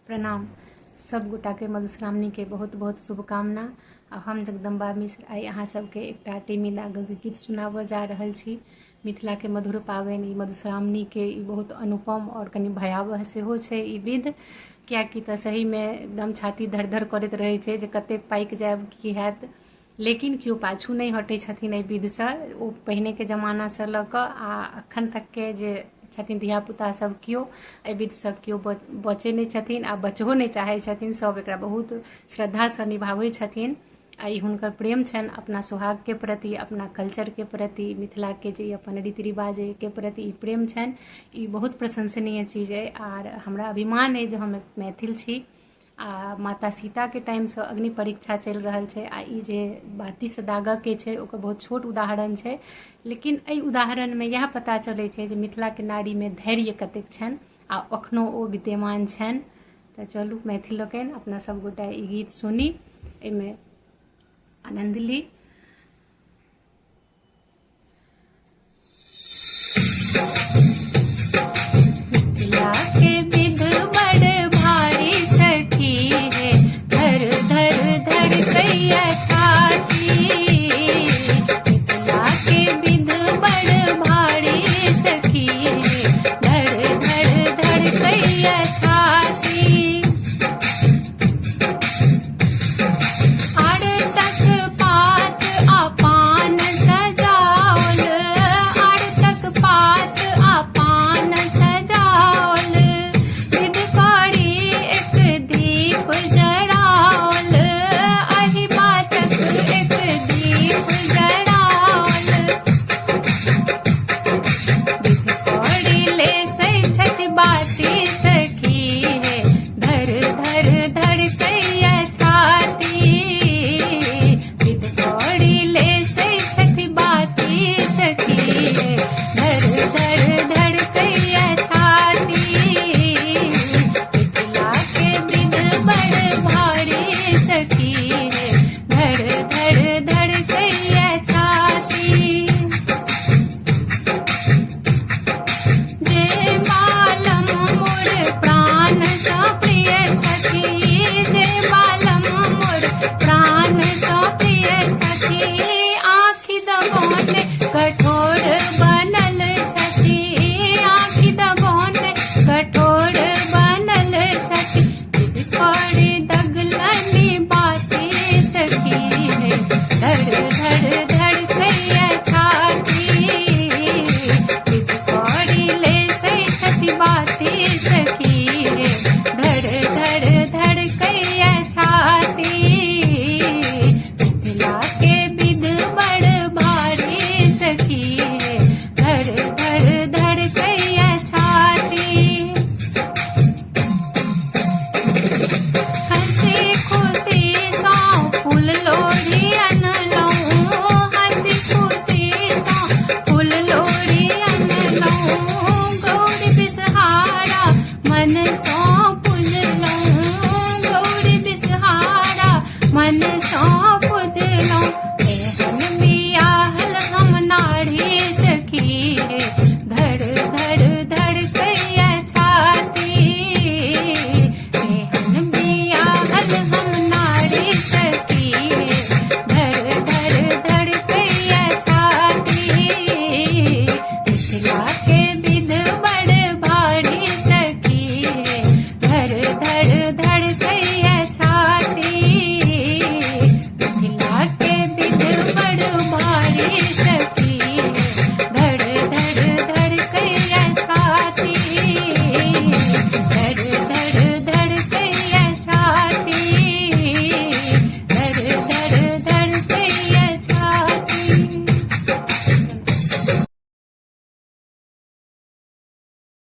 प्रणाम। सब गोटा के मधुश्रावणी के बहुत बहुत शुभकामना। आ हम जगदम्बा मिश्र आई अहाँ सबके एकटा टेमी गीत सुनाबऽ जा रहल छी। मिथिला के मधुर पाबनि ई मधुश्रावणी के ई बहुत अनुपम और कनि भयावह सेहो छै ई विध, कियाकि तऽ सही में एकदम छाती धड़ धड़ करैत रहै छै जे कते पाकि जायब की हैत, लेकिन केओ पाछू नहीं हटै छथिन एहि विधिसँ। ओ पहिने के जमाना से लऽ कऽ आ अखन तक के जे छथिन धियापुता सब केओ एहि विधिसँ केओ बचै नहि छथिन आ बचबो नहि चाहै छथिन। सब एकरा बहुत श्रद्धासँ निभाबै छथिन आ ई हुनकर प्रेम छनि अपना सोहाग के प्रति, अपना कल्चर के प्रति, मिथिला के जे अपन रीति रिवाज के प्रति ई प्रेम छनि। ई बहुत प्रशंसनीय चीज है आर हमरा अभिमान है जे हम मैथिल छी। आ माता सीता के टाइम से अग्नि परीक्षा चल रहल छै आ ई जे बाती से दागऽ के छै ओकर बहुत छोट उदाहरण छै, लेकिन एहि उदाहरण में यह पता चलै छै जे मिथिला के नारी में धैर्य कतेक छनि आ अखनो ओ विद्यमान छनि। तऽ चलू मैथिल लोकनि अपना सब गोटा ई गीत सुनी, एहिमे आनंद ली। मिथिला के विध बड़ भारी सखी है, धर धर धड़कैया छाती। मिथिला के विध बड़ भारी सखी है, धर धर धड़कैया छाती। धड़ धड़